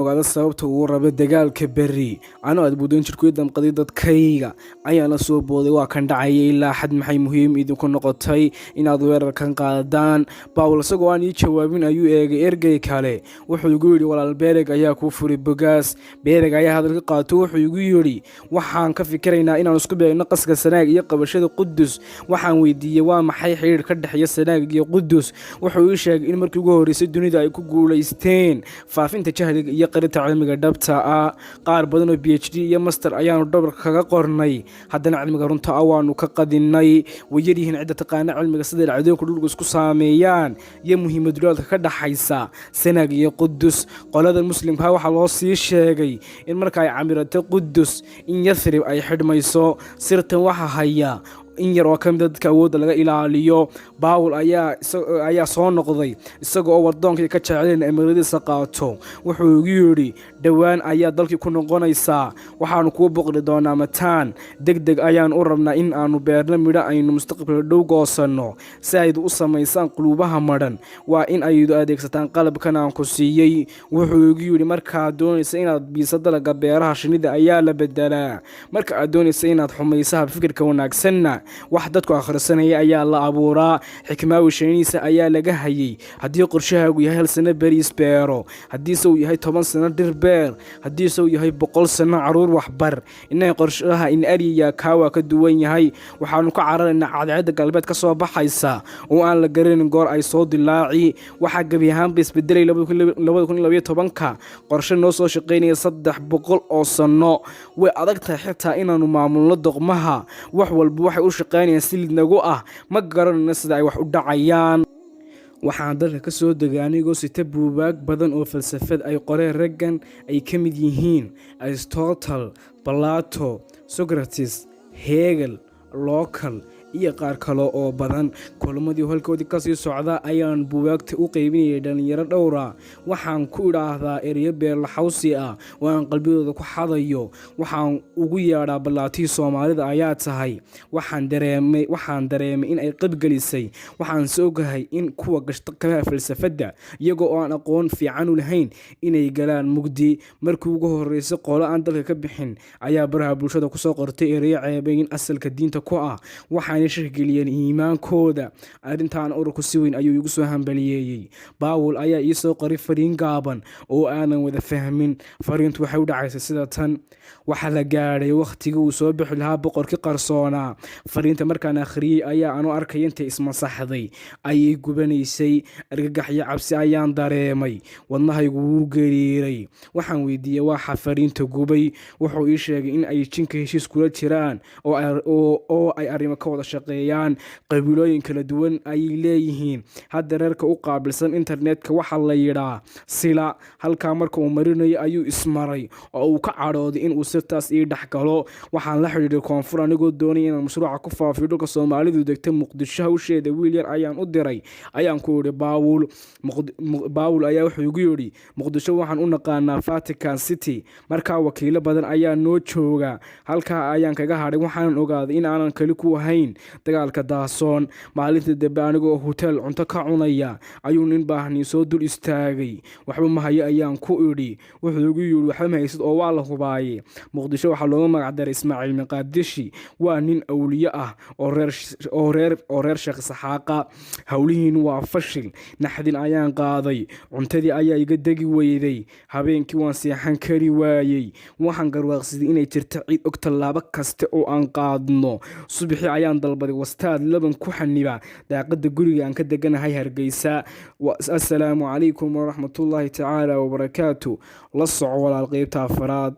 ogaada sababta uu rabo dagaalka berri anoo aad buudoon jirkuy damqaday dadkayga ayaana soo booday waa kan dhacaya ilaa xad maxay muhiim idinku noqotay inaad weerarkan qaadaan Paul isagoo aan ii jawaabin ayuu eegay ergey kale wuxuu igu yiri walaal Beereg ayaa ku furay bogaas Beereg ayaa hadalka qaato wuxuu igu yiri waxaan ka fikiraynaa inaan isku beegno qaska Sanaag iyo qabashada Qudus waxaan weydiiyay waa maxay xiriir ka dhaxeeya Sanaag iyo Qudus wuxuu ii sheegay in markii ugu horeysay dunida ay ku guuleysteen faafinta jahliga iyo qarinta cilmiga dhabta ah qaar badan oo PhD iyo master ayaanu dhabar kaga qornay haddana cilmiga runta ah waanu ka qadinay wayirihiin cid taqaana cilmiga sida dhacdooyinka dhulka isku saameeyaan iyo muhiimadda ka dhaxaysa Sanaag iyo Qudus qolada muslimka waxa loo sii sheegay in marka ay camirata Qudus in Yathrib ay xidhmayso sirtan waxa haya in yar oo ka mid dadka awoodda laga ilaaliyo Paul ayaa soo noqday isagoo wardoonka ka jecel emiradiisa qaato wuxuu ugu yiri dhawaan ayaa dalkii ku noqonaysa waxaanu ku boqri doonaa mataan degdeg ayaan u rabnaa in aanu beerno midho aynu mustaqbalka dhow goosano si ay u sameeyaan qulubaha maran waa in ay adeegsataan qalabkan aan ku siiyay wuxuu ugu yiri marka doonaysa inaad biisa dalaga beeraha shinida ayaa la bedelaa marka aad doonaysa inaad xumaysaha fikirka wanaagsanna wax dadku akhrisanaya ayaa la abuuraa xikmaawi shaniisa ayaa laga hayay haddii qorshahaagu yahay hal sano bariis beero haddii uu yahay 10 sano dhir beer haddii uu yahay 100 sano caruur waxbar inay qorshaha in ariya kaawa ka duwan yahay waxaanu ka cararaynaa cadceedda galbeed ka soo baxaysa oo aan la garanin goor ay soo dilaaci waxa gabi ahaan isbedelay 2012ka qorshe noo soo shaqeynaya 300 oo sano way adagtahay xitaa inaanu maamulno doqmaha wax walba waxay u shaqeynayaan si lidnagu ah ma garanayna sida ay wax u dhacayaan waxaan dalka ka soo degay anigoo sita buugaag badan oo falsafad ay qoreen raggan ay ka mid yihiin Aristotle, Plato, Socrates, Hegel, Locke iyo qaar kale oo badan kulmadii halkoodii ka sii socda ayaan buugaagta u qaybinayay dhalinyaro dhowra waxaan ku iraahdaa eriyo beer la xawsi ah waan qalbigooda ku xadayo waxaan ugu yeedhaa balaatii Soomaalida ayaa tahay waxaan dareemay in ay qabgalisay waxaan soo gahay in kuwa gashta ka falsafada iyagoo aan aqoon fiican u lahayn inay galaan mugdi markii ugu horeysay qolo aan dalka ka bixin ayaa baraha bulshada ku soo qortay eriyo ceebayn asalka diinta ku ah waxaan shirgeliyeen iimaankooda arintan ururku si weyn ayuu igu soo hambaliyeeyay Paul ayaa ii soo qoray fariin gaaban oo aanan wada fahmin fariintu waxay u dhacaysay sida tan waxa la gaaray waqtigii uu soo bixi lahaa boqorkii qarsoona fariinta markaan akhriyay ayaa aanu arkay inta ismasaxday ayay gubanaysay argagax iyo cabsi ayaan dareemay wadnahaygu wuu gariiray waxaan weydiiyay waxa fariinta gubay wuxuu ii sheegay in ay jinka heshiis kula jiraan oo ay arrimo ka wada shaqeeyaan qabiilooyin kala duwan ay leeyihiin hadda reerka u qaabilsan internetka waxa la yiraahdaa sila halka marka uu marinayo ayuu ismaray oo uu ka cadhooday in uu sirtaas ii dhaxgalo waxaan la xiriiray koonfur anigoo doonay inaan mashruuca ku faafiyo dhulka Soomaalidu degta Muqdisho hawsheeda wiil yar ayaan u diray ayaan ku yiri Paul ayaa wuxuu igu yiri Muqdisho waxaan u naqaanaa Vatican City marka wakiilo badan ayaa noo jooga halka ayaan kaga hadhay waxaan ogaaday in aanan kali ku ahayn dagaalka daasoon maalintii dambe anigoo hotel cunto ka cunaya ayuu nin baahni soo dul istaagay waxba ma hayo ayaan ku iri wuxuu ugu yiri waxa ma haysid oo waa la hubaaye Muqdisho waxa looga magac daray Ismaaciil Maqadishi waa nin awliye ah oo reer Sheekh Saxaaqa hawlihiin waa fashil naxdin ayaan qaaday cuntadii ayaa iga dagi weyday habeenkii waan seexan kari waayay waxaan garwaaqsaday inay jirto cid og talaabo kasta oo aan qaadno subaxii ayaan dalbaday wastaad laban ku xaniba daaqada guriga aan ka deganahay Hargeysa assalaamu calaykum wa rahmatullahi ta'ala wa barakaatuh la soco walaal qaybta afraad